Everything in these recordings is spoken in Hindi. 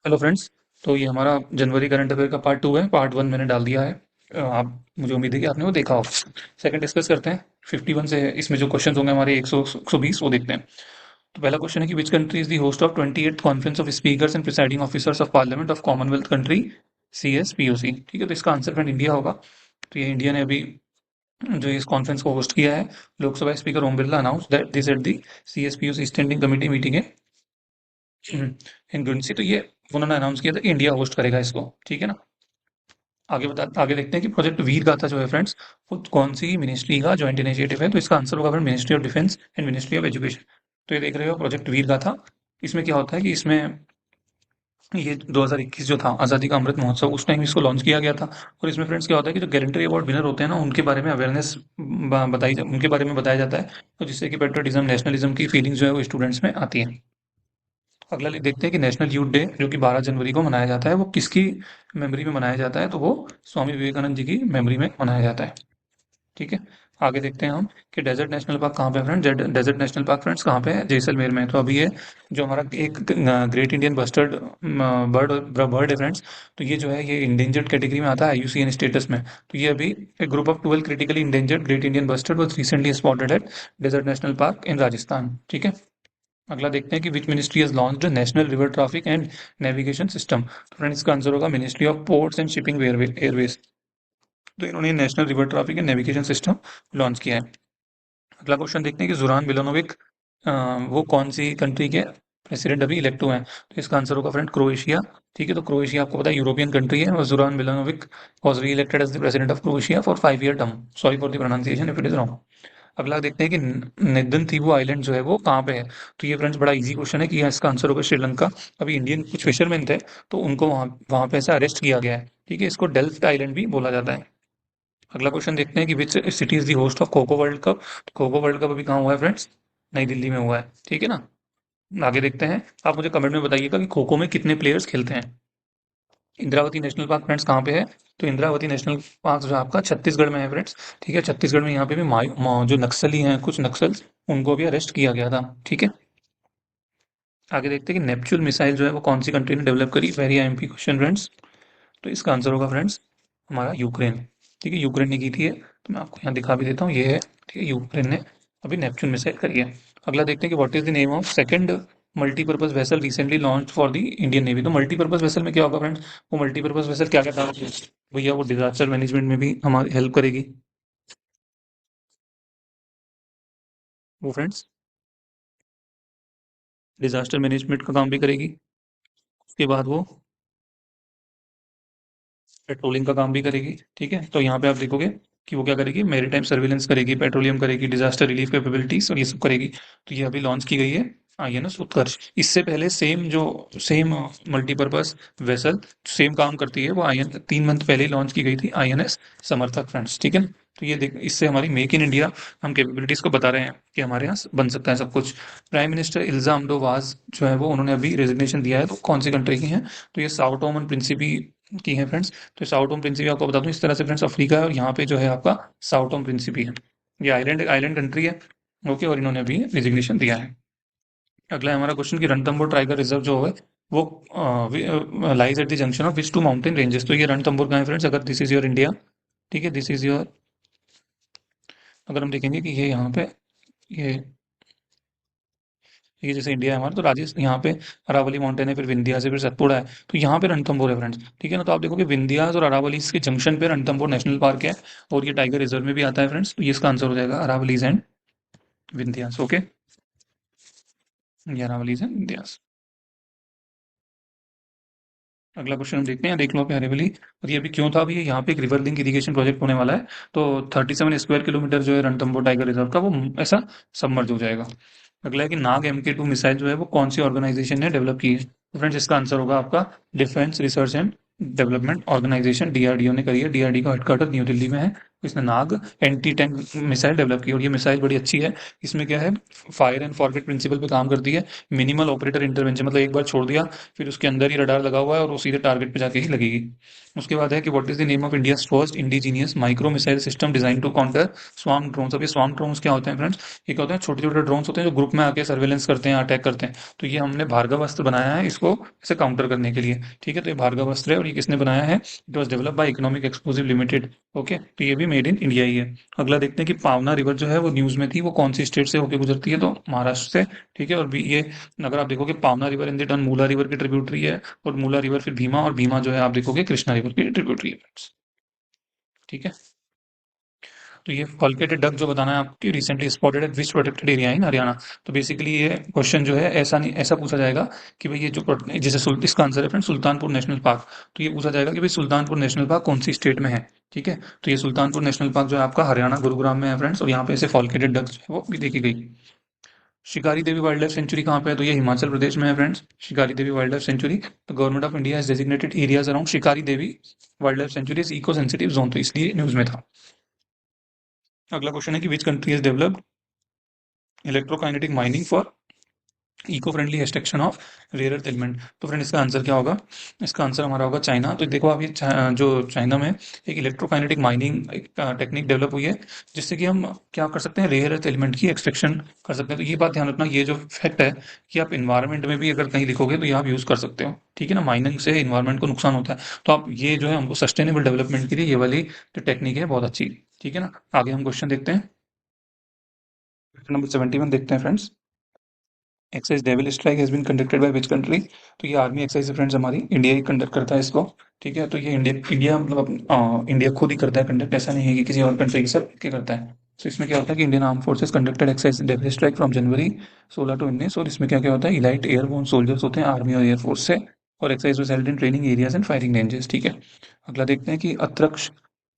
Hello friends. तो ये हमारा जनवरी करंट अफेयर का पार्ट 2 है। पार्ट 1 मैंने डाल दिया है। आप मुझे उम्मीद है कि आपने वो देखा होगा। सेकंड डिस्कस करते हैं। 51 से इसमें जो क्वेश्चंस होंगे हमारे 120 वो देखते हैं। तो पहला क्वेश्चन है कि which country is the host of 28th conference of speakers and presiding officers of parliament of Commonwealth country CSPOC। ठीक है, तो इसका आंसर फ्रेंड इंडिया होगा। तो ये इंडिया ने अभी जो इस कॉन्फ्रेंस को होस्ट किया है। Lok Sabha speaker Om Birla announce that this at the CSPOC standing committee meeting है इन गुरंसी। तो ये उन्होंने अनाउंस किया था कि इंडिया होस्ट करेगा इसको। ठीक है ना। आगे देखते हैं कि प्रोजेक्ट वीर गाथा जो है फ्रेंड्स, वो कौन सी मिनिस्ट्री का जॉइंट इनिशिएटिव है। तो इसका आंसर होगा friend ministry of defence and ministry of education. तो ये देख रहे हो प्रोजेक्ट वीर गाथा। इसमें क्या होता है कि इसमें ये 2021 जो था आज़ादी का अमृत महोत्सव, उस टाइम इसको लॉन्च किया गया था। और इसमें फ्रेंड्स क्या होता है कि जो गारंटी अवार्ड विनर होते हैं ना, उनके बारे में अवेयरनेस उनके बारे में बताया जाता है। तो जिससे कि पेट्रियटिज्म नेशनलिज्म की फीलिंग्स जो है वो स्टूडेंट्स में आती है। अगला देखते हैं कि नेशनल यूथ डे जो कि 12 जनवरी को मनाया जाता है, वो किसकी मेमोरी में मनाया जाता है। तो वो स्वामी विवेकानंद जी की मेमोरी में मनाया जाता है। ठीक है। आगे देखते हैं हम कि डेजर्ट नेशनल पार्क कहाँ पे है friend. Desert national park friends कहाँ पे है? जैसलमेर में है। तो अभी ये जो हमारा एक great Indian bustard bird bird है फ्रेंड्स। तो ये जो है ये इंडेंजर्ड कैटेगरी में आता है IUCN स्टेटस में। तो ये अभी एक group of 12 critically endangered great Indian bustard was recently spotted at desert national park in Rajasthan. ठीक है। अगला देखते हैं कि which ministry has launched national river traffic and navigation system. तो फ्रेंड इसका आंसर होगा ministry of ports and shipping airways. तो इन्होंने national river traffic and navigation system launch किया है। अगला क्वेश्चन देखते हैं कि जुरान मिलोनोविक वो कौन सी कंट्री के प्रेसिडेंट अभी इलेक्ट हुए हैं। तो इसका आंसर होगा फ्रेंड क्रोएशिया। ठीक है, तो क्रोएशिया आपको पता है यूरोपियन कंट्री है। और Zoran Milanovic was reelected as the president of Croatia for 5 year term. Sorry for the pronunciation if it is wrong. अगला देखते हैं कि निदन थीवू आइलैंड जो है वो कहाँ पे है। तो ये फ्रेंड्स बड़ा इजी क्वेश्चन है कि इसका आंसर होगा श्रीलंका। अभी इंडियन कुछ फिशरमैन थे, तो उनको वहां वहां पे ऐसा अरेस्ट किया गया है। ठीक है, इसको डेल्फ्ट आइलैंड भी बोला जाता है। अगला क्वेश्चन देखते हैं कि which city is the host of kho kho world cup. तो खो खो वर्ल्ड कप अभी कहाँ हुआ है फ्रेंड्स? नई दिल्ली में हुआ है। ठीक है ना। आगे देखते हैं। आप मुझे कमेंट में बताइएगा कि खो खो में कितने प्लेयर्स खेलते हैं। इंद्रावती नेशनल पार्क फ्रेंड्स कहाँ पे है? तो इंद्रावती नेशनल पार्क जो है आपका छत्तीसगढ़ में है फ्रेंड्स। ठीक है, छत्तीसगढ़ में यहाँ पे भी जो नक्सली हैं, कुछ नक्सल्स, उनको भी अरेस्ट किया गया था। ठीक है। आगे देखते हैं कि नेपच्यून मिसाइल जो है वो कौन सी कंट्री ने डेवलप करी। Very IMP question friends. तो इसका आंसर होगा फ्रेंड्स हमारा यूक्रेन। ठीक है, यूक्रेन ने की थी ये। तो मैं आपको यहाँ दिखा भी देता हूँ, ये है। ठीक है, यूक्रेन ने अभी नेपच्यून मिसाइल करी है। अगला देखते हैं कि what is the name of second multipurpose vessel recently launch for the Indian navy. तो मल्टीपर्पज वेसल में क्या होगा फ्रेंड्स? वो मल्टीपर्पज वेसल क्या क्या काम करेगी? भैया वो डिजास्टर मैनेजमेंट में भी हमारी हेल्प करेगी। वो फ्रेंड्स डिजास्टर मैनेजमेंट का काम भी करेगी। उसके बाद वो पेट्रोलिंग का काम भी करेगी। ठीक है, तो यहाँ पे आप देखोगे कि वो क्या करेगी, मेरीटाइम सर्विलेंस करेगी, पेट्रोलियम करेगी, डिजास्टर रिलीफ कैपेबिलिटीज और ये सब करेगी। तो ये अभी लॉन्च की गई है INS उत्कर्ष। इससे पहले सेम मल्टीपर्पज वेसल सेम काम करती है, वो IN 3 मंथ पहले ही लॉन्च की गई थी, INS समर्थक फ्रेंड्स। ठीक है ना? तो ये देख, इससे हमारी मेक इन इंडिया हम कैपेबिलिटीज को बता रहे हैं कि हमारे यहाँ बन सकता है सब कुछ। प्राइम मिनिस्टर इल्जा अमडोवाज जो है वो उन्होंने अभी रेजिग्नेशन दिया है। तो कौन सी कंट्री की है? तो ये साओ टोमन प्रिंसिपी की है फ्रेंड्स। तो साओ टोम प्रिंसिपी आपको बता दूं इस तरह से फ्रेंड्स, अफ्रीका है और यहाँ पे जो है आपका साओ टोम प्रिंसिपी है। ये आइलैंड आइलैंड कंट्री है। ओके, और इन्होंने अभी रेजिग्नेशन दिया है। अगला है हमारा क्वेश्चन कि रणथंबोर टाइगर रिजर्व जो है वो lies at the junction of which two mountain ranges. तो ये रणथंबोर का है फ्रेंड्स, अगर दिस इज योर इंडिया। ठीक है, दिस इज योर, अगर हम देखेंगे कि ये यहाँ पे ये ये जैसे इंडिया है हमारा, तो राजस्थान यहाँ पे अरावली माउंटेन है, फिर विंध्यास है, फिर सतपुड़ा है। तो यहाँ पे रणथंबोर है फ्रेंड्स। ठीक है ना। तो आप देखोगे विंध्यास और अरावली के जंक्शन पे रणथंबोर नेशनल पार्क है। और ये टाइगर रिजर्व में भी आता है फ्रेंड्स। तो ये इसका आंसर हो जाएगा अरावलीज एंड विंध्यास। ओके, ये अरावलीज एंड विंध्यास। अगला क्वेश्चन हम देखते हैं, देख लो पे हरेबली। और ये अभी क्यों था? अभी ये यहाँ पे एक रिवर लिंक इरिगेशन प्रोजेक्ट होने वाला है। तो 37 स्क्वायर किलोमीटर जो है रणथंबोर टाइगर रिजर्व का, वो ऐसा सबमर्ज हो जाएगा। अगला है कि नाग MK2 मिसाइल जो है वो कौन सी ऑर्गेनाइजेशन ने डेवलप की है। तो फ्रेंड्स इसका आंसर होगा आपका defence research and development organisation, DRDO ने करी है। DRDO का हेडक्वार्टर न्यू दिल्ली में है। इसने नाग एंटी टैंक मिसाइल डेवलप की, और ये मिसाइल बड़ी अच्छी है। इसमें क्या है, फायर एंड फॉरगेट प्रिंसिपल पे काम करती है। मिनिमल ऑपरेटर इंटरवेंशन, मतलब एक बार छोड़ दिया फिर उसके अंदर ही रडार लगा हुआ है और वो सीधे टारगेट पे जाके ही लगेगी। उसके बाद है कि what is the name of India's first indigenous micro missile system design to counter swarm drones. अब ये स्वार्म ड्रोन्स क्या होते हैं फ्रेंड्स? ये क्या होते हैं, छोटे छोटे ड्रोन्स होते हैं जो ग्रुप में आके सर्वेलेंस करते हैं, अटैक करते हैं। तो ये हमने भार्गवास्त्र बनाया है इसको इसे काउंटर करने के लिए। ठीक है, तो ये भार्गवास्त्र है और ये किसने बनाया है? It was develop by economic exclusive limited. Okay, तो ये भी मेड इन इंडिया ही है। अगला देखते हैं कि पावना रिवर जो है वो न्यूज में थी, वो कौन सी स्टेट से होकर गुजरती है? तो महाराष्ट्र से। ठीक है, और भी ये अगर आप देखोगे पावना river in the turn Mula river की ट्रिब्यूटरी है, और मूला रिवर फिर भीमा, और भीमा जो है आप देखोगे कृष्णा रिवर की ट्रिब्यूटरी है friends। ठीक है, तो ये फॉल्केटेड डक जो बताना है आपकी recently spotted eight which protected area in Haryana. तो बेसिकली ये क्वेश्चन जो है ऐसा नहीं, ऐसा पूछा जाएगा कि भाई ये जो जैसे इसका आंसर है फ्रेंड सुल्तानपुर नेशनल पार्क। तो ये पूछा जाएगा कि भाई सुल्तानपुर नेशनल पार्क कौन सी स्टेट में है। ठीक है, तो ये सुल्तानपुर नेशनल पार्क जो है आपका हरियाणा गुरुग्राम में है फ्रेंड्स, और यहाँ पे ऐसे फॉल्केटेड डक जो है वो भी देखी गई। शिकारी देवी वाइल्ड लाइफ सेंचुरी कहाँ पे है? तो ये हिमाचल प्रदेश में है friends, Shikari Devi wild life sanctuary. तो government of India has designated areas around Shikari Devi wild life sanctuary eco sensitive zone, तो इसलिए न्यूज में था। अगला क्वेश्चन है कि which country has developed electrokinetic mining for eco friendly extraction of rare earth element. तो फ्रेंड इसका आंसर क्या होगा? इसका आंसर हमारा होगा चाइना। तो देखो आप ये जो चाइना में एक इलेक्ट्रोकाइनेटिक माइनिंग एक टेक्निक डेवलप हुई है, जिससे कि हम क्या कर सकते हैं, रेयर अर्थ एलिमेंट की एक्सट्रैक्शन कर सकते हैं। तो ये बात ध्यान रखना, ये जो फैक्ट है कि आप इन्वायरमेंट में भी अगर कहीं लिखोगे तो ये आप यूज कर सकते हो। ठीक है ना, माइनिंग से इन्वायरमेंट को नुकसान होता है, तो आप ये जो है हमको सस्टेनेबल डेवलपमेंट के लिए ये वाली जो टेक्निक है बहुत अच्छी। ठीक है ना, आगे हम क्वेश्चन देखते हैं। क्वेश्चन नंबर 71 देखते हैं friends. Exercise devil strike has been conducted by which country? तो ये आर्मी एक्सरसाइज है फ्रेंड्स, हमारी इंडिया ही कंडक्ट करता है इसको। ठीक है, तो ये इंडिया मतलब इंडिया खुद ही करता है कंडक्ट, ऐसा नहीं है कि किसी और कंट्री के साथ के करता है। तो इसमें क्या होता है कि Indian arm forces conducted exercise devil strike from January 16 to 19, और इसमें क्या क्या होता है, इलाइट एयरबोर्न सोल्जर्स होते हैं आर्मी और एयरफोर्स से, और exercise was held in training areas and firing ranges. ठीक है, अगला देखते हैं कि अत्रक्ष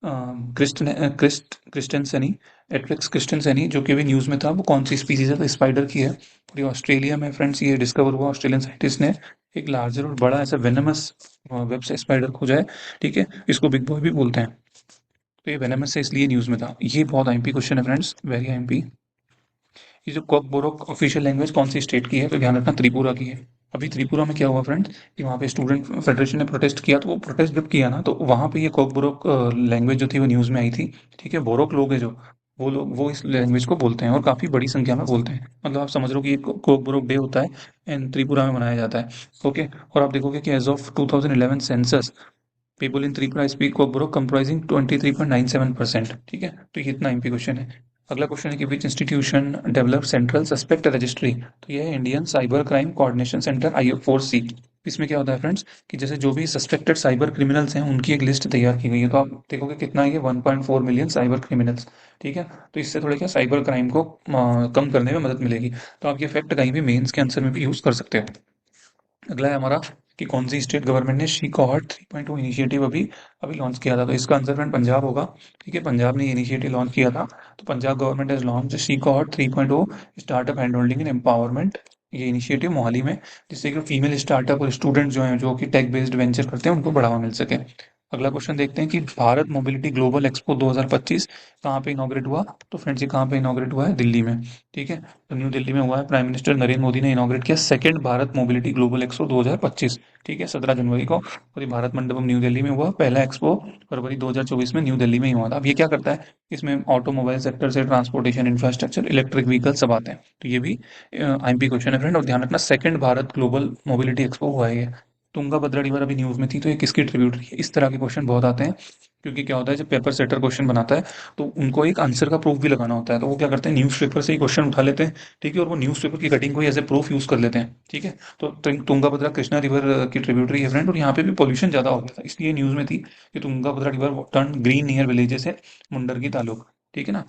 क्रिस्टेंसनी, एट्रिक्स क्रिस्टेंसनी जो कि अभी न्यूज़ में था, वो कौन सी स्पीसीज है? तो स्पाइडर की है, और ये ऑस्ट्रेलिया में फ्रेंड्स ये डिस्कवर हुआ। ऑस्ट्रेलियन साइंटिस्ट ने एक लार्जर और बड़ा ऐसा वेनमस वेब से स्पाइडर खोजा है। ठीक है, इसको बिग बॉय भी बोलते हैं। तो ये वेनमस से इसलिए न्यूज़ में था। ये बहुत आईएमपी क्वेश्चन है फ्रेंड्स, वेरी आईएमपी। ये जो कॉकबोरोक ऑफिशियल लैंग्वेज कौन सी स्टेट की है? तो ध्यान रखना त्रिपुरा की है। अभी त्रिपुरा में क्या हुआ फ्रेंड्स कि वहाँ पे स्टूडेंट फेडरेशन ने प्रोटेस्ट किया, तो वो प्रोटेस्ट जब किया ना तो वहाँ पे ये कॉकबोरोक लैंग्वेज जो थी वो न्यूज़ में आई थी। ठीक है, बोरोक लोग हैं जो, वो लोग वो इस लैंग्वेज को बोलते हैं और काफ़ी बड़ी संख्या में बोलते हैं। मतलब आप समझ लो कि एक कॉकबोरोक डे होता है एंड त्रिपुरा में मनाया जाता है। ओके, और आप देखोगे कि as of 2011 census people in Tripura speak Kokborok comprising 23.97%। ठीक है, तो ये इतना एमपी क्वेश्चन है। अगला क्वेश्चन है कि which institution develop central suspect registry? तो ये है Indian cyber crime coordination centre IO4C। इसमें क्या होता है फ्रेंड्स कि जैसे जो भी सस्पेक्टेड साइबर क्रिमिनल्स हैं उनकी एक लिस्ट तैयार की गई है। तो आप देखोगे कितना है ये 1.4 मिलियन साइबर क्रिमिनल्स। ठीक है, तो इससे थोड़ा क्या साइबर क्राइम को कम करने में मदद मिलेगी। तो आप ये फैक्ट कहीं भी मेंस के आंसर में भी यूज कर सकते हो। अगला है हमारा कि कौन सी स्टेट गवर्नमेंट ने शी कॉहर्ट 3.0 इनिशिएटिव अभी अभी लॉन्च किया था? तो इसका आंसर फ्रेंड पंजाब होगा। ठीक है, पंजाब ने ये इनिशिएटिव लॉन्च किया था। तो Punjab government has launch she cohort 3.0 startup hand holding and empowerment, ये इनिशिएटिव मोहाली में, जिससे कि फीमेल स्टार्टअप और स्टूडेंट जो हैं जो कि टेक बेस्ड वेंचर करते हैं उनको बढ़ावा मिल सके। अगला क्वेश्चन देखते हैं कि भारत मोबिलिटी ग्लोबल एक्सपो 2025 कहाँ पे इनॉग्रेट हुआ? तो फ्रेंड्स ये कहाँ पे इनॉग्रेट हुआ है? दिल्ली में। ठीक है, तो न्यू दिल्ली में हुआ है। प्राइम मिनिस्टर नरेंद्र मोदी ने इनॉग्रेट किया second Bharat mobility global expo 2025। ठीक है, 17 जनवरी को, और ये भारत मंडपम न्यू दिल्ली में हुआ। पहला एक्सपो फरवरी 2024 में न्यू दिल्ली में ही हुआ था। अब ये क्या करता है, इसमें ऑटोमोबाइल सेक्टर से ट्रांसपोर्टेशन इंफ्रास्ट्रक्चर इलेक्ट्रिक व्हीकल सब आते हैं। तो ये भी आईएमपी क्वेश्चन है फ्रेंड, और ध्यान रखना second Bharat global mobility expo हुआ है ये। तुंगा रिवर अभी न्यूज में थी, तो ये किसकी ट्रिब्यूटरी है? इस तरह के क्वेश्चन बहुत आते हैं, क्योंकि क्या होता है जब पेपर सेटर क्वेश्चन बनाता है तो उनको एक आंसर का प्रूफ भी लगाना होता है, तो वो क्या करते हैं न्यूज़पेपर से ही क्वेश्चन उठा लेते हैं। ठीक है, और वो न्यूज़पेपर की कटिंग को ही एज ए प्रूफ यूज कर लेते हैं। ठीक है, तो तुंगा कृष्णा रिवर की ट्रिब्यूटरी है फ्रेंड, और यहाँ पे भी पॉल्यूशन ज्यादा हो गया था, इसलिए न्यूज में थी कि Tunga river turn green near villages है मुंडर की तालुक। ठीक है ना,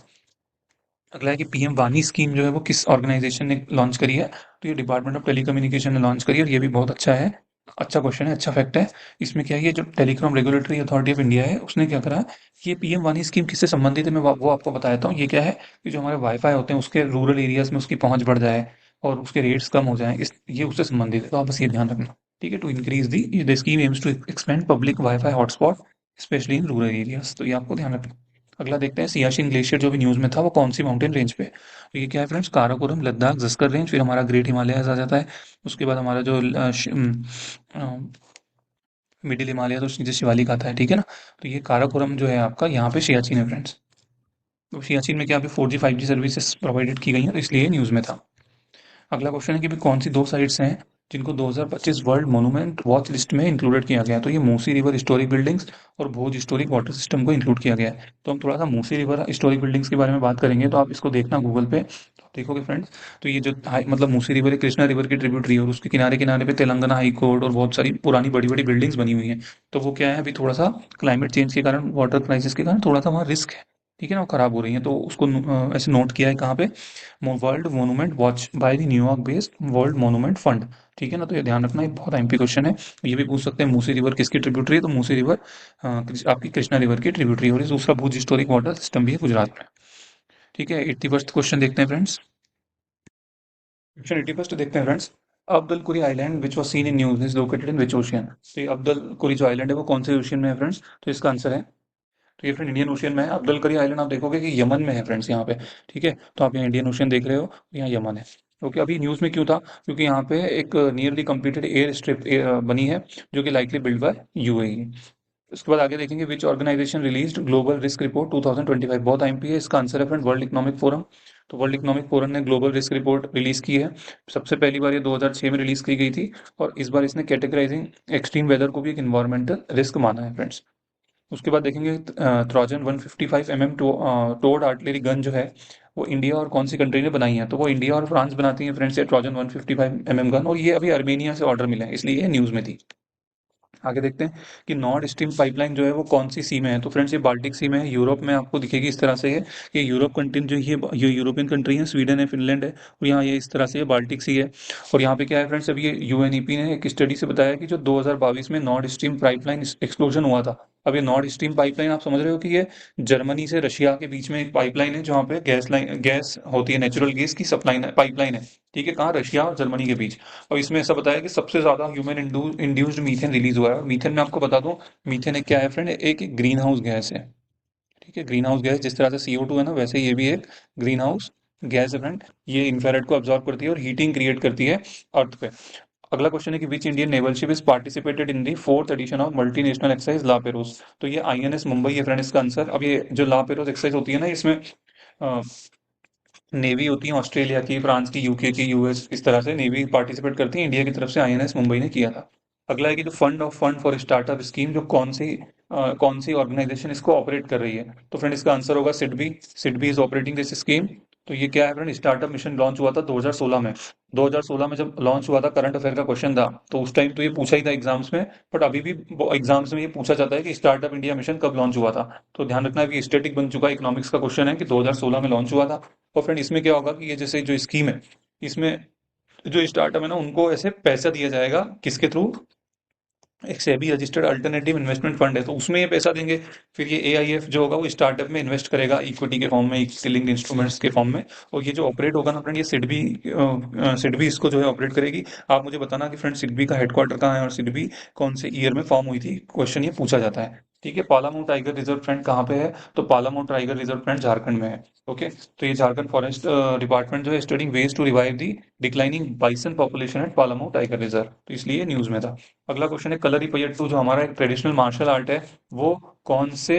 अगला है कि पीएम वानी स्कीम जो है वो किस ऑर्गेनाइजेशन ने लॉन्च करी है? तो ये डिपार्टमेंट ऑफ टेलीकम्युनिकेशन ने लॉन्च करी है, और ये भी बहुत अच्छा है। अच्छा क्वेश्चन है, अच्छा फैक्ट है। इसमें क्या है, ये जो telecom regulatory authority of India है उसने क्या करा, ये पीएम वानी स्कीम किससे संबंधित है मैं वो आपको बता देता हूँ। ये क्या है कि जो हमारे वाईफाई होते हैं उसके रूरल एरियाज में उसकी पहुंच बढ़ जाए और उसके रेट्स कम हो जाए, इस ये उससे संबंधित है। तो आप बस ये ध्यान रखना। ठीक है, to increase the the scheme aims to expand public wifi hotspot specially in rural areas, तो ये आपको ध्यान रखना। अगला देखते हैं सियाचिन ग्लेशियर जो भी न्यूज़ में था वो कौन सी माउंटेन रेंज पे है। तो ये क्या है फ्रेंड्स, काराकोरम, लद्दाख, जस्कर रेंज, फिर हमारा ग्रेट हिमालयस आ जाता है। उसके बाद हमारा जो मिडिल हिमालय तो नीचे शिवालिक आता है, ठीक है ना। तो ये काराकोरम जो है आपका यहाँ पे सियाचिन है फ्रेंड्स। तो सियाचिन में क्या अभी 4G 5G सर्विसेज प्रोवाइडेड की गई हैं, तो इसलिए न्यूज़ में था। अगला क्वेश्चन है कि भी कौन सी दो साइट्स हैं जिनको 2025 वर्ल्ड मोनूमेंट वॉच लिस्ट में इंक्लूडेड किया गया है। तो ये मूसी रिवर हिस्टोरिक बिल्डिंग्स और भोज हिस्टोरिक वाटर सिस्टम को इंक्लूड किया गया है। तो हम थोड़ा सा मूसी रिवर हिस्टोरिक बिल्डिंग्स के बारे में बात करेंगे, तो आप इसको देखना गूगल पे, तो देखोगे फ्रेंड्स। तो ये जो मतलब मूसी रिवर है कृष्णा रिवर की ट्रिब्यूटरी है, और उसके किनारे किनारे पे तेलंगाना हाई कोर्ट और बहुत सारी पुरानी बड़ी बड़ी बिल्डिंग्स बनी हुई हैं। तो वो क्या है, अभी थोड़ा सा क्लाइमेट चेंज के कारण, वाटर क्राइसिस के कारण थोड़ा सा वहाँ रिस्क है, ठीक है ना, वो खराब हो रही है। तो उसको ऐसे नोट किया है कहाँ पे, world monument watch by the New York based world monument fund, ठीक है ना। तो ये ध्यान रखना, ये बहुत एमपी क्वेश्चन है। ये भी पूछ सकते हैं मूसी रिवर किसकी ट्रिब्यूटरी है, तो मूसी रिवर आपकी कृष्णा रिवर की ट्रिब्यूटरी है, और दूसरा भुज हिस्टोरिक वाटर सिस्टम भी है गुजरात में, ठीक है। 81st क्वेश्चन देखते हैं फ्रेंड्स। क्वेश्चन 81st देखते हैं फ्रेंड्स। अब्दुल कुरी island which was scene in news is located in which ocean. तो ये अब्दुल कुरी जो आइलैंड है वो कौन से ओशियन में है फ्रेंड्स, तो इसका आंसर है, तो ये फ्रेंड इंडियन ओशियन में है। अब्दुल करी आइलैंड आप देखोगे कि यमन में है फ्रेंड्स, यहाँ पे, ठीक है। तो आप यहाँ इंडियन ओशियन देख रहे हो, यहाँ यमन है। ओके, अभी न्यूज़ में क्यों था, क्योंकि यहाँ पे एक नियरली कंप्लीटेड एयर स्ट्रिप बनी है, जो कि लाइकली बिल्ड बाय यूएई। उसके बाद आगे देखेंगे which organization released global risk report 2025। बहुत आईएमपी है, इसका आंसर है फ्रेंड वर्ल्ड इकोनॉमिक फोरम। तो वर्ल्ड इकोनॉमिक फोरम ने ग्लोबल रिस्क रिपोर्ट रिलीज की है। सबसे पहली बार ये 2006 में रिलीज की गई थी, और इस बार इसने कैटेगराइजिंग एक्सट्रीम वेदर को भी एक इन्वायरमेंटल रिस्क माना है फ्रेंड्स। उसके बाद देखेंगे ट्रोजन 155 टोड आर्टिलरी गन जो है वो इंडिया और कौन सी कंट्री ने बनाई है, तो वो इंडिया और फ्रांस बनाती हैं फ्रेंड्स, ये ट्रोजन 155 गन, और ये अभी अर्मेनिया से ऑर्डर मिला है, इसलिए ये न्यूज़ में थी। आगे देखते हैं कि नॉर्ड स्ट्रीम पाइपलाइन जो है वो कौन सी सी में है, तो फ्रेंड्स ये बाल्टिक सी में है, यूरोप में आपको दिखेगी इस तरह से है कि यूरोप कंट्री जो ये यूरोपियन कंट्री है, स्वीडन है, फिनलैंड है, और यहाँ ये इस तरह से ये बाल्टिक सी है। और यहाँ पे क्या है फ्रेंड्स, अभी ये यूएनईपी ने एक स्टडी से बताया कि जो 2022 में नॉर्ड स्ट्रीम पाइपलाइन एक्सप्लोजन हुआ था। अब ये नॉर्ड स्ट्रीम पाइपलाइन आप समझ रहे हो कि ये जर्मनी से रशिया के बीच में एक पाइपलाइन है, जहाँ पे गैस होती है, नेचुरल गैस की सप्लाई पाइपलाइन है, ठीक है, कहाँ, रशिया और जर्मनी के बीच। और इसमें ऐसा बताया कि सबसे ज्यादा ह्यूमन इंड्यूस्ड मीथेन रिलीज हुआ है। मीथेन में आपको बता दूं, मीथेन एक क्या है फ्रेंड, एक ग्रीन हाउस गैस है, ठीक है। ग्रीन हाउस गैस जिस तरह से CO2 है ना, वैसे ये भी एक ग्रीन हाउस गैस है फ्रेंड। ये इंफ्रारेड को ऑब्जॉर्व करती है और हीटिंग क्रिएट करती है अर्थ पे। अगला क्वेश्चन है कि which Indian naval ship is participated in the fourth edition of multinational exercise La Perouse. तो ये INS मुंबई है फ्रेंड, इसका आंसर। अब ये जो ला पेरोस एक्सरसाइज होती है ना, इसमें नेवी होती है ऑस्ट्रेलिया की, फ्रांस की, यूके की, यूएस, इस तरह से नेवी पार्टिसिपेट करती है। इंडिया की तरफ से INS मुंबई ने किया था। अगला है कि जो फंड फॉर स्टार्टअप स्कीम जो कौन सी ऑर्गेनाइजेशन इसको ऑपरेट कर रही है, तो फ्रेंड इसका आंसर होगा SIDBI. SIDBI is operating this scheme. तो ये क्या है फ्रेंड, स्टार्टअप मिशन लॉन्च हुआ था 2016 में। 2016 में जब लॉन्च हुआ था, करंट अफेयर का क्वेश्चन था, तो उस टाइम तो ये पूछा ही था एग्जाम्स में, बट अभी भी एग्जाम्स में ये पूछा जाता है कि स्टार्टअप इंडिया मिशन कब लॉन्च हुआ था। तो ध्यान रखना है कि स्टैटिक बन चुका है, इकोनॉमिक्स का क्वेश्चन है कि 2016 में लॉन्च हुआ था। और फ्रेंड इसमें क्या होगा कि ये जैसे जो स्कीम है, इसमें जो स्टार्टअप है ना, उनको ऐसे पैसा दिया जाएगा, किसके थ्रू, एक SEBI registered alternative investment fund है, तो उसमें ये पैसा देंगे। फिर ये AIF जो होगा वो स्टार्टअप में इन्वेस्ट करेगा इक्विटी के फॉर्म में, इक्विटी लिंक्ड इंस्ट्रूमेंट्स के फॉर्म में। और ये जो ऑपरेट होगा ना फ्रेंड, ये सिडबी इसको जो है ऑपरेट करेगी। आप मुझे बताना कि फ्रेंड सिडबी का हेडक्वार्टर कहाँ है, और सिडबी कौन से ईयर में फॉर्म हुई थी, क्वेश्चन ये पूछा जाता है, ठीक है। पालामू टाइगर रिजर्व फ्रेंड कहाँ पे है, तो पालामू टाइगर रिजर्व फ्रेंड झारखंड में है। ओके, तो ये झारखंड फॉरेस्ट डिपार्टमेंट जो है studying ways to revive the declining bison population at Palamu tiger reserve, तो इसलिए न्यूज में था। अगला क्वेश्चन है कलरीपयट्टू जो हमारा एक ट्रेडिशनल मार्शल आर्ट है, वो कौन से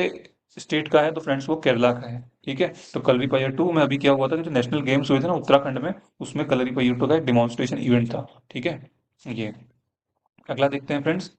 स्टेट का है, तो फ्रेंड्स वो केरला का है, ठीक है। तो कलरीपयट्टू में अभी क्या हुआ था कि जो नेशनल गेम्स हुए थे ना उत्तराखंड में, उसमें कलरीपयट्टू का एक डिमॉन्स्ट्रेशन इवेंट था, ठीक है। ये अगला देखते हैं फ्रेंड्स।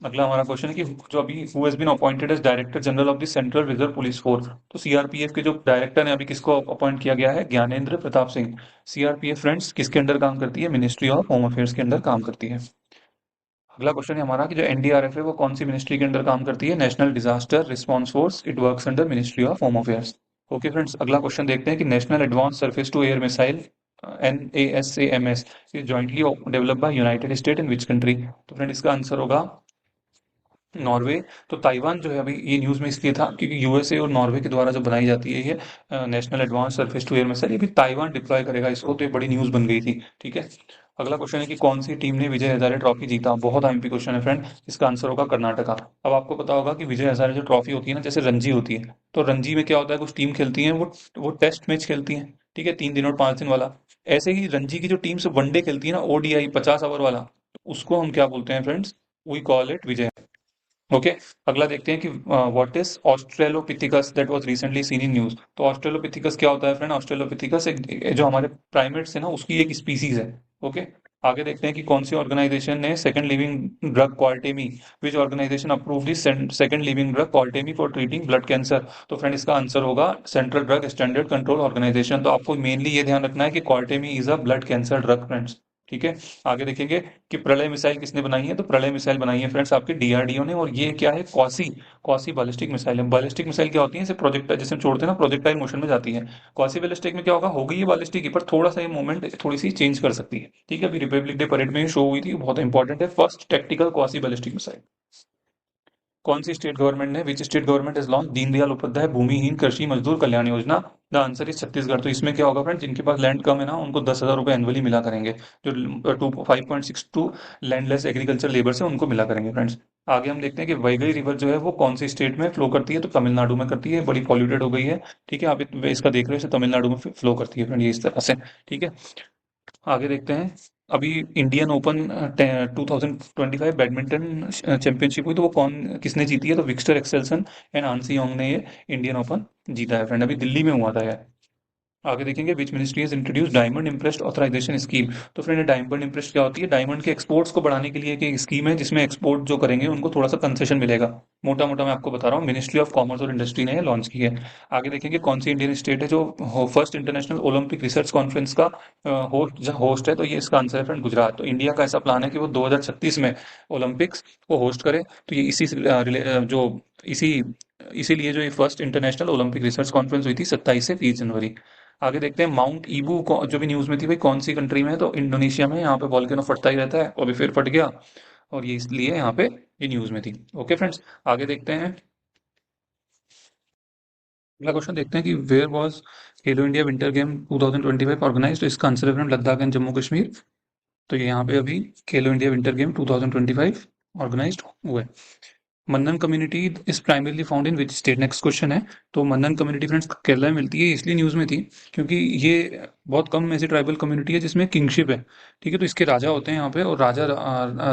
अगला हमारा क्वेश्चन है कि जो अभी who has been appointed as director general of the central reserve police force. तो CRPF के जो डायरेक्टर हैं, अभी किसको अपॉइंट किया गया है, ज्ञानेंद्र प्रताप सिंह। CRPF फ्रेंड्स किसके अंडर काम करती है, मिनिस्ट्री ऑफ होम अफेयर्स के अंडर काम करती है। अगला क्वेश्चन है हमारा कि जो NDRF है वो कौन सी मिनिस्ट्री के अंडर काम करती है, national disaster response force, it works under ministry of home affairs. Okay friends, अगला क्वेश्चन देखते हैं कि national advance surface to air missile NASAMS jointly developed by united state in which country. तो फ्रेंड इसका आंसर होगा नॉर्वे। तो ताइवान जो है अभी ये न्यूज़ में इसलिए था क्योंकि USA और नॉर्वे के द्वारा जो बनाई जाती है ये national advance surface to air missile, ये भी ताइवान डिप्लॉय करेगा इसको, तो ये बड़ी न्यूज़ बन गई थी, ठीक है। अगला क्वेश्चन है कि कौन सी टीम ने विजय हजारे ट्रॉफी जीता। बहुत आईएमपी क्वेश्चन है फ्रेंड। इसका आंसर होगा कर्नाटका। अब आपको पता होगा कि विजय हजारे जो ट्रॉफी होती है ना, जैसे रणजी होती है, तो रणजी में क्या होता है, कुछ टीम खेलती है, वो टेस्ट मैच खेलती है, ठीक है, 3 दिन और 5 दिन वाला। ऐसे ही रणजी की जो टीम से वनडे खेलती है ना, ओडीआई 50 ओवर वाला, तो उसको हम क्या बोलते हैं friends, we call it Vijay. Okay. अगला देखते हैं कि what is australopithecus that was recently seen in news. तो ऑस्ट्रेलोपिथिकस क्या होता है फ्रेंड, ऑस्ट्रेलोपिथिकस एक जो हमारे प्राइमेट्स है ना, उसकी एक स्पीसीज है। ओके। आगे देखते हैं कि कौन सी ऑर्गेनाइजेशन ने second living drug Qartemi, which organization approve the second living drug Qartemi for treating blood cancer. तो फ्रेंड इसका आंसर होगा central drug standard control organization. तो आपको मेनली ये ध्यान रखना है कि Qartemi is a blood cancer drug friends. ठीक है। आगे देखेंगे कि प्रलय मिसाइल किसने बनाई है। तो प्रलय मिसाइल बनाई है फ्रेंड्स आपके डीआरडीओ ने, और ये क्या है, कौसी कौसी बैलिस्टिक मिसाइल है। बैलिस्टिक मिसाइल क्या होती है, जैसे प्रोजेक्टाइल, जैसे हम छोड़ते हैं ना, प्रोजेक्टाइल मोशन में जाती है। कौसी बैलिस्टिक में क्या होगा, होगी ये बैलिस्टिक ही, पर थोड़ा सा ये मूवमेंट थोड़ी सी चेंज कर सकती है। ठीक है। अभी रिपब्लिक डे परेड में शो हुई थी, बहुत इंपॉर्टेंट है, first tactical quasi ballistic missile. कौन सी स्टेट गवर्नमेंट ने, which state government is launch Deendayal Upadhyay Bhoomiheen Krishi Majdoor Kalyan Yojana. The answer is Chhattisgarh. तो इसमें क्या होगा फ्रेंड, जिनके पास लैंड कम है ना, उनको 10,000 रुपए एनुअली मिला करेंगे। जो 5.62 लैंडलेस एग्रीकल्चर लेबर से उनको मिला करेंगे फ्रेंड्स। आगे हम देखते हैं कि वैगई रिवर जो है वो कौन सी स्टेट में फ्लो करती है। तो तमिलनाडु में करती है, बड़ी पॉल्यूटेड हो गई है। ठीक है। आप इसका देख रहे हो, इसे तमिलनाडु में फ्लो करती है फ्रेंड, ये इस तरह से। ठीक है। आगे देखते हैं। अभी इंडियन ओपन 2025 बैडमिंटन चैंपियनशिप हुई, तो वो कौन किसने जीती है। तो Viktor Axelsen and An Se Young ने ये इंडियन ओपन जीता है फ्रेंड, अभी दिल्ली में हुआ था यार। आगे देखेंगे which ministry has introduce diamond imprest authorisation scheme. तो फ्रेंड डायमंड इंप्रेस्ड क्या होती है, डायमंड के एक्सपोर्ट्स को बढ़ाने के लिए एक स्कीम है, जिसमें एक्सपोर्ट जो करेंगे उनको थोड़ा सा कंसेशन मिलेगा। मोटा मोटा मैं आपको बता रहा हूँ, मिनिस्ट्री ऑफ कॉमर्स और इंडस्ट्री ने लॉन्च की है। आगे देखेंगे कौन सी इंडियन स्टेट है जो first international Olympic research conference का होस्ट है। तो ये इसका आंसर है फ्रेंड गुजरात। तो इंडिया का ऐसा प्लान है कि वो 2036 में ओलंपिक्स को होस्ट करे। तो ये इसी से, जो इसी इसीलिए जो ये first international Olympic research conference हुई थी 27 से 30 जनवरी। आगे देखते हैं माउंट ईबू जो भी न्यूज में थी भाई, कौन सी कंट्री में है। तो इंडोनेशिया में। यहाँ पे वॉल्केनो फटता ही रहता है, और अभी फिर फट गया, और ये इसलिए यहाँ पे ये न्यूज में थी। Okay friends. आगे देखते हैं। अगला क्वेश्चन देखते हैं कि where was Khelo India winter game 2025 organise. तो इसका आंसर है फ्रेंड लद्दाख एंड जम्मू कश्मीर। तो ये यहाँ पे अभी खेलो इंडिया विंटर गेम 2025 ऑर्गेनाइज्ड हुए। Mannan community is primarily found in which state. Next question है। तो मन्नन कम्युनिटी फ्रेंड्स केरला में मिलती है, इसलिए न्यूज़ में थी क्योंकि ये बहुत कम ऐसी ट्राइबल कम्युनिटी है जिसमें किंगशिप है। ठीक है। तो इसके राजा होते हैं यहाँ पे, और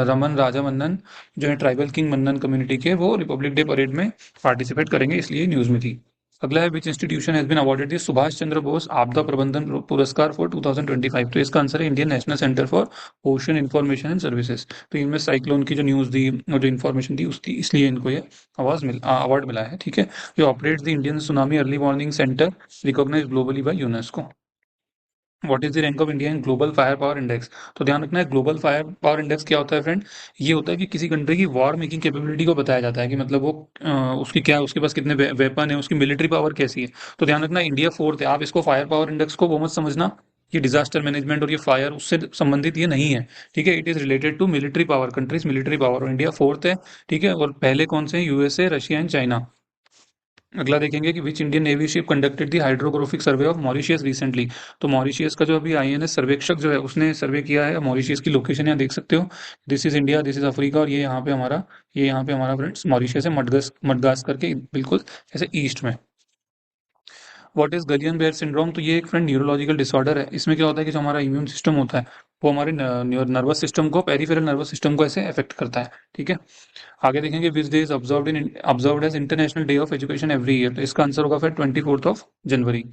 रमन राजा मन्नन जो है ट्राइबल किंग मन्नन कम्युनिटी के, वो रिपब्लिक डे परेड में पार्टिसिपेट करेंगे, इसलिए न्यूज़ में थी। अगला है which institution has been awarded the Subhash Chandra Bose Aapda Prabandhan Puraskar for 2025। तो इसका आंसर है Indian national centre for ocean information and services. तो इनमें साइक्लोन की जो न्यूज़ दी और जो इन्फॉर्मेशन दी उसकी, इसलिए इनको ये अवार्ड मिला है। ठीक है। ये operates the Indian tsunami early warning centre, recognised globally by UNESCO. What is the rank of India in global fire power index. तो ध्यान रखना है, ग्लोबल फायर पावर इंडेक्स क्या होता है फ्रेंड। ये होता है कि किसी कंट्री की वॉर मेकिंग कैपेबिलिटी को बताया जाता है, कि मतलब वो उसकी क्या, उसके पास कितने वेपन है, उसकी मिलिट्री पावर कैसी है। तो ध्यान रखना इंडिया फोर्थ है। आप इसको फायर पावर इंडेक्स को वो मत समझना कि डिजास्टर मैनेजमेंट और ये फायर उससे संबंधित ये नहीं है। ठीक है। It is related to military power, countries military power, और इंडिया फोर्थ है। ठीक है। और पहले कौन से हैं, यूएसए, रशिया एंड चाइना। अगला देखेंगे कि which Indian navy ship conducted the hydrographic survey of Mauritius recently. तो मॉरिशियस का जो अभी आईएनएस सर्वेक्षक जो है उसने सर्वे किया है। मॉरिशियस की लोकेशन यहाँ देख सकते हो, this is India, this is Africa, और ये यहाँ पे हमारा फ्रेंड्स मॉरिशियस है, मडगास्कर के बिल्कुल ऐसे ईस्ट में। What is Guillain Barre syndrome. तो ये एक फ्रेंड न्यूरोलॉजिकल डिसऑर्डर है। इसमें क्या होता है कि जो हमारा इम्यून सिस्टम होता है, वो हमारे नर्वस सिस्टम को, पेरिफेरल नर्वस सिस्टम को ऐसे अफेक्ट करता है। ठीक है। आगे देखेंगे which day is observed as international day of education every year. तो इसका आंसर होगा फिर 24 जनवरी।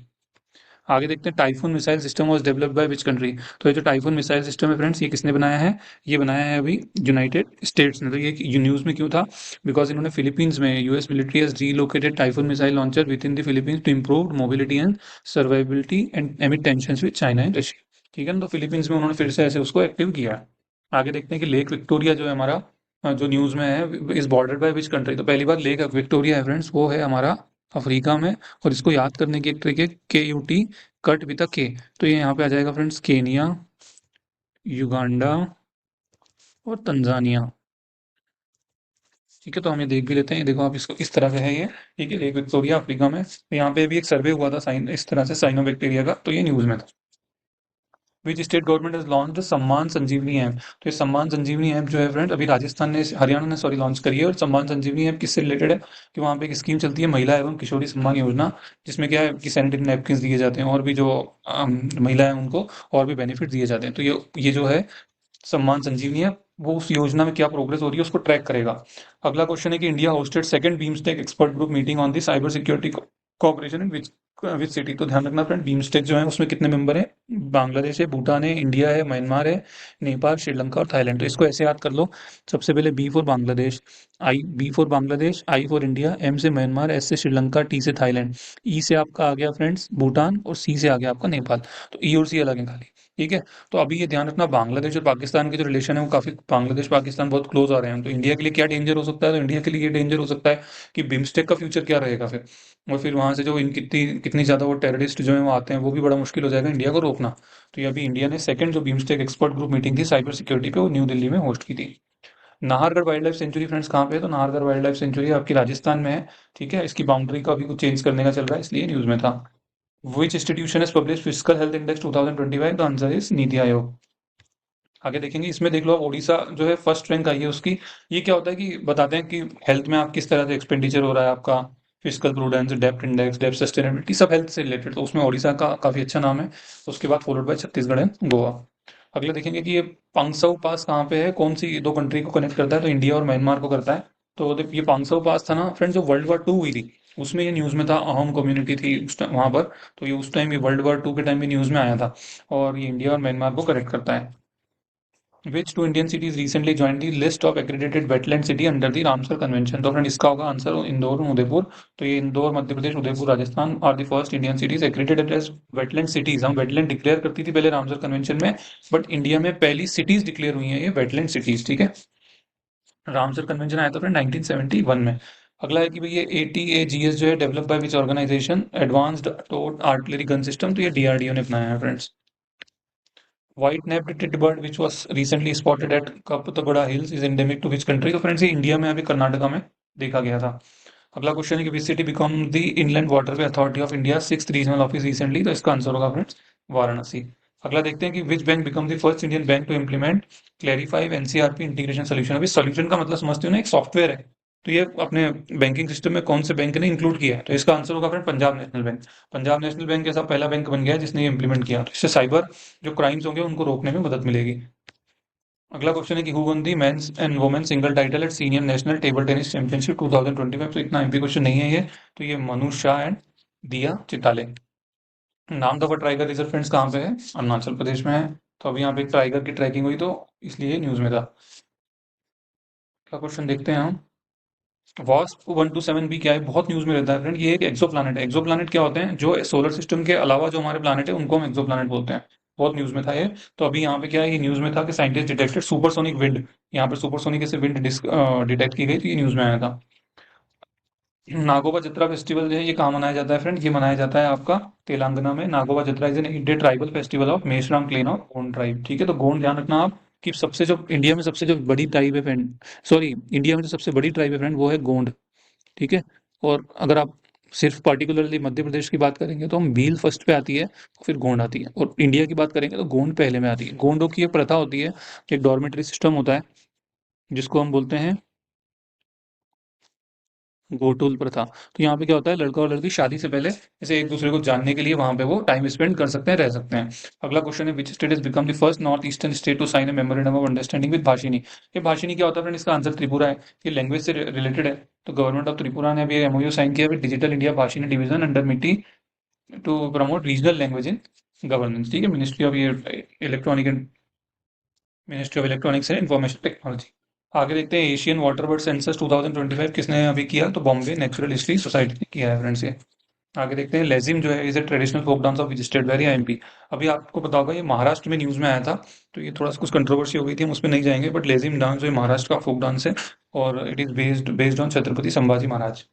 आगे देखते हैं typhoon missile system was developed by which country. तो ये जो टाइफून मिसाइल सिस्टम है फ्रेंड्स, ये किसने बनाया है, ये बनाया है अभी यूनाइटेड स्टेट्स ने। तो ये न्यूज में क्यों था, बिकॉज इन्होंने फिलीपींस में, US military has relocated typhoon missile launcher with in the Philippines to improve mobility and survivability and amid tension with China and Russia. ठीक है ना। तो फिलीपींस में उन्होंने फिर से ऐसे उसको एक्टिव किया है। आगे देखते हैं कि लेक विक्टोरिया जो है हमारा, जो न्यूज में है, is bordered by which country. तो पहली बार लेक विक्टोरिया है फ्रेंड्स, वो है हमारा अफ्रीका में। और इसको याद करने की एक ट्रिक है, KUT, कट विद अ के। तो ये यहाँ पे आ जाएगा फ्रेंड्स केनिया, युगांडा और तंजानिया। ठीक है। तो हम ये देख भी लेते हैं, ये देखो आप, इसको इस तरह से है ये। ठीक है। लेक विक्टोरिया अफ्रीका में। तो यहाँ पे भी एक सर्वे हुआ था साइन इस तरह से, साइनो बैक्टीरिया का, तो ये न्यूज में था। विच स्टेट गवर्नमेंट हैज लॉन्च सम्मान संजीवनी ऐप। तो ये सम्मान संजीवनी ऐप जो है फ्रेंड, अभी राजस्थान ने, हरियाणा ने सॉरी लॉन्च करी है। और सम्मान संजीवनी ऐप किससे रिलेटेड है कि वहाँ पे एक स्कीम चलती है, महिला एवं किशोरी सम्मान योजना, जिसमें क्या है कि सैनिटरी नैपकिन दिए जाते हैं और भी जो महिला है उनको और भी बेनिफिट दिए जाते हैं। तो ये जो है सम्मान संजीवनी है, वो उस योजना में क्या प्रोग्रेस हो रही है उसको ट्रैक करेगा। अगला क्वेश्चन है कि India hosted second BIMSTEC expert group meeting on the cyber security cooperation in which city. तो ध्यान रखना फ्रेंड, बीमस्टेक जो है उसमें कितने मेंबर हैं? बांग्लादेश है, भूटान है, इंडिया है, म्यांमार है, नेपाल, श्रीलंका और थाईलैंड। तो इसको ऐसे याद कर लो। सबसे पहले B for Bangladesh, B for Bangladesh, I for India, M से म्यांमार, एस से श्रीलंका, टी से थाईलैंड, ई से आपका आ गया फ्रेंड्स भूटान और सी से आ गया आपका नेपाल। तो ई और सी अलग है खाली। ठीक है। तो अभी ये ध्यान रखना, बांग्लादेश और पाकिस्तान के जो रिलेशन है वो काफी, बांग्लादेश पाकिस्तान बहुत क्लोज आ रहे हैं। तो इंडिया के लिए क्या डेंजर हो सकता है? तो इंडिया के लिए ये डेंजर हो सकता है कि बिम्स्टेक का फ्यूचर क्या रहेगा फिर। और फिर वहां से जो इन कितनी कितनी ज्यादा वो टेररिस्ट जो है वो आते हैं, वो भी बड़ा मुश्किल हो जाएगा इंडिया को रोकना। तो ये अभी इंडिया ने सेकंड जो बिम्स्टेक एक्सपर्ट ग्रुप मीटिंग थी साइबर सिक्योरिटी पे, वो न्यू दिल्ली में होस्ट की थी। Nahargarh wild life century friends कहाँ पे है? तो नाहरगढ़ वाइल्ड लाइफ सेंचुरी आपकी राजस्थान में है। ठीक है। इसकी बाउंड्री का भी कुछ चेंज करने का चल रहा है, इसलिए न्यूज में था। विच institution has published physical health index 2025? The answer is NITI Aayog. आगे देखेंगे, इसमें देख लो आप, ओडिशा जो है फर्स्ट रैंक आई है उसकी। ये क्या होता है कि बताते हैं कि हेल्थ में आप किस तरह से एक्सपेंडिचर हो रहा है आपका, physical prudence, depth index, depth sustainability, सब हेल्थ से रिलेटेड। तो उसमें ओडिशा का काफी अच्छा नाम है। उसके बाद followed by Chhattisgarh and Goa. अगले देखेंगे कि ये पांगसौ पास कहाँ पे है, कौन सी दो कंट्री को कनेक्ट करता है? तो इंडिया और म्यांमार को करता है। तो ये पांगसौ पास था ना फ्रेंड्स, जो वर्ल्ड वॉर 2 हुई थी उसमें ये न्यूज में था, अहोम कम्युनिटी थी उस टाइम वहां पर। तो ये उस टाइम, ये वर्ल्ड वॉर 2 के टाइम भी न्यूज में आया था। और ये इंडिया और म्यांमार को कनेक्ट करता है। Which two Indian cities recently joined the list of accredited wetland city under the Ramsar Convention? तो फ्रेंड इसका होगा आंसर इंदौर और उदयपुर। तो ये Indore Madhya Pradesh, Udaipur Rajasthan are the first Indian cities accredited as wetland cities. हम वेटलैंड डिक्लेयर करती थी पहले रामसर कन्वेंशन में, बट इंडिया में पहली सिटीज डिक्लेयर हुई हैं ये वेटलैंड सिटीज। ठीक है। रामसर कन्वेंशन आया था फ्रेंड 1971 में। अगला है कि भाई ये ATAGS जो है develop by which organization? Advanced टोर्ड आर्टिलरी गन सिस्टम। तो ये DRDO ने बनाया है friends. White naped tit bird which was recently spotted at Kappatagudda hills is endemic to which country? तो फ्रेंड्स ये इंडिया में, अभी कर्नाटका में देखा गया था। अगला क्वेश्चन है कि which city become the inland waterway authority of India sixth regional office recently? तो इसका आंसर होगा फ्रेंड्स वाराणसी। अगला देखते हैं कि which bank become the first Indian bank to implement clarify NCRP integration solution. अभी सोल्यूशन का मतलब समझते हो ना, एक सॉफ्टवेयर है। तो ये अपने बैंकिंग सिस्टम में कौन से बैंक ने इंक्लूड किया है? तो इसका आंसर होगा friend Punjab national bank. Punjab national bank ऐसा पहला बैंक बन गया है जिसने ये इंप्लीमेंट किया। तो इससे साइबर जो क्राइम्स होंगे उनको रोकने में मदद मिलेगी। अगला क्वेश्चन है कि who won the men's and women single title at senior national table tennis championship 2025? तो इतना एमपी क्वेश्चन नहीं है ये। तो ये मनु शाह एंड दिया चिताले। नाम दफा टाइगर रिजर्व फ्रेंड्स कहाँ पे है? अरुणाचल प्रदेश में है। तो अभी यहाँ पे एक टाइगर की ट्रैकिंग हुई, तो इसलिए न्यूज में था। अगला क्वेश्चन देखते हैं हम। वास्प 127b क्या है? बहुत न्यूज में रहता है फ्रेंड। ये एक एक्सो प्लानट है। एक्सो प्लानट क्या होते हैं? जो सोलर सिस्टम के अलावा जो हमारे प्लानट है उनको हम एक्सो प्लानट बोलते हैं। बहुत न्यूज में था ये। तो अभी यहाँ पे क्या है, ये न्यूज में था कि साइंटिस्ट डिटेक्टेड सुपरसोनिक विंड। यहाँ पर सुपरसोनिक से विंड डिटेक्ट की गई, तो ये न्यूज में आया था। नागोबा जत्रा फेस्टिवल जो है ये कहाँ मनाया जाता है फ्रेंड? ये मनाया जाता है आपका तेलंगाना में। Nagoba Jatra is an Indian tribal festival of Mesram clan of Gond tribe. ठीक है। तो गोंड ध्यान रखना आप कि सबसे जो इंडिया में सबसे जो बड़ी ट्राइब है फ्रेंड, सॉरी इंडिया में जो सबसे बड़ी ट्राइब है फ्रेंड वो है गोंड। ठीक है। और अगर आप सिर्फ पर्टिकुलरली मध्य प्रदेश की बात करेंगे तो हम भील फर्स्ट पे आती है, फिर गोंड आती है। और इंडिया की बात करेंगे तो गोंड पहले में आती है। गोंडों की एक प्रथा होती है, एक डॉर्मेटरी सिस्टम होता है जिसको हम बोलते हैं गोटुल प्रथा। तो यहाँ पे क्या होता है, लड़का और लड़की शादी से पहले जैसे एक दूसरे को जानने के लिए वहां पे वो टाइम स्पेंड कर सकते हैं, रह सकते हैं। अगला क्वेश्चन है which state is become the first north eastern state to sign a memorandum of understanding with Bhashini? ये भाषिनी क्या होता है फ्रेंड? इसका आंसर त्रिपुरा है। ये लैंग्वेज से रिलेटेड है। तो गवर्नमेंट ऑफ त्रिपुरा ने अभी एमओयू साइन किया with digital India Bhashini division under MeitY to promote regional language in governance. ठीक है। Ministry of electronic and ministry of electronics and information technology. आगे देखते हैं एशियन वाटर बर्ड सेंसस 2025 किसने अभी किया? तो बॉम्बे नेचुरल हिस्ट्री सोसाइटी ने किया है फ्रेंड्स ये। आगे देखते हैं, लेजिम जो है is a traditional folk dance of which state? Very MP. अभी आपको पता होगा ये महाराष्ट्र में न्यूज में आया था। तो ये थोड़ा सा कुछ कंट्रोवर्सी हो गई थी, हम उसमें नहीं जाएंगे। बट लेजिम डांस जो है महाराष्ट्र का फोक डांस है, और it is based on Chhatrapati Sambhaji Maharaj.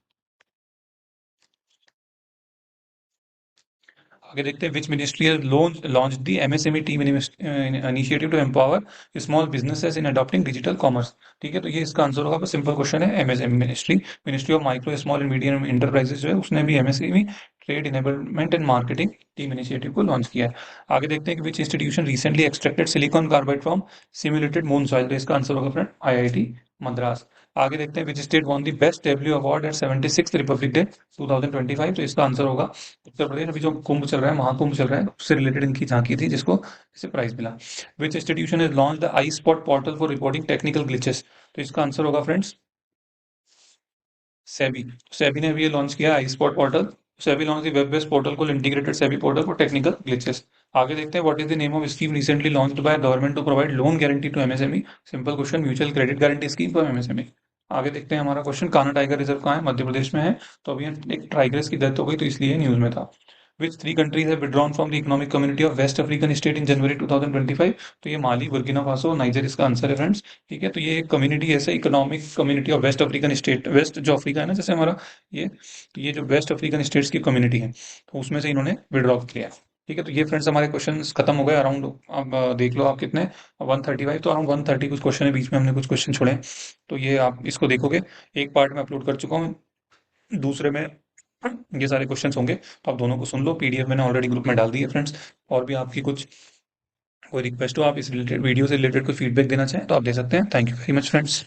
आगे देखते हैं which ministry has launch the MSME team initiative to empower small businesses in adopting digital commerce. ठीक है, तो ये इसका आंसर होगा, सिंपल क्वेश्चन है, MSME ministry, ministry of micro small and medium enterprises जो है उसने भी MSME trade enablement and marketing team initiative को लॉन्च किया है। आगे देखते हैं कि which institution recently extracted silicon carbide from simulated moon soil. तो इसका आंसर होगा फ्रेंड आईआईटी मद्रास। आगे देखते हैं which state won the best W award eight 76th Republic day 2025। तो इसका आंसर होगा उत्तर प्रदेश। अभी जो कुंभ चल रहा है, महाकुंभ चल रहा है, उससे रिलेटेड इनकी झांकी थी जिसको इसे प्राइज मिला। विच institution is launch the I spot portal for reporting technical glitches. तो इसका आंसर होगा फ्रेंड्स सेबी। सेबी ने भी ये लॉन्च किया I spot portal. SEBI launch the web based portal called integrated SEBI portal for technical glitches. आगे देखते हैं what is the name of scheme recently launched by government to provide loan guarantee to MSME. Simple question, mutual credit guarantee scheme for MSME. आगे देखते हैं हमारा क्वेश्चन, कान्हा टाइगर रिजर्व कहाँ है? मध्य प्रदेश में है। तो अभी एक टाइग्रेस की डेथ हो गई तो इसलिए न्यूज में था। Which three countries have withdrawn from the economic community of West African state in January 2025। तो ये माली, बुर्किना फासो, नाइजर इसका आंसर है फ्रेंड्स। ठीक है, तो ये एक कम्युनिटी ऐसे economic community of West African state, West जो अफ्रीका है ना जैसे हमारा ये, तो ये जो वेस्ट अफ्रीकन स्टेट्स की कम्युनिटी है तो उसमें से इन्होंने विड्रॉ किया। ठीक है, तो ये फ्रेंड्स हमारे क्वेश्चंस खत्म हो गए अराउंड। अब देख लो आप कितने, 135, तो अराउंड 130 कुछ क्वेश्चन है, बीच में हमने कुछ क्वेश्चन छोड़े हैं। तो ये आप इसको देखोगे, एक पार्ट में अपलोड कर चुका हूँ, दूसरे में ये सारे क्वेश्चंस होंगे, तो आप दोनों को सुन लो। पीडीएफ मैंने ऑलरेडी ग्रुप में डाल दी है फ्रेंड्स। और भी आपकी कुछ कोई रिक्वेस्ट हो, आप इस रिलेटेड वीडियो से रिलेटेड कोई फीडबैक देना चाहें तो आप दे सकते हैं। Thank you very much friends.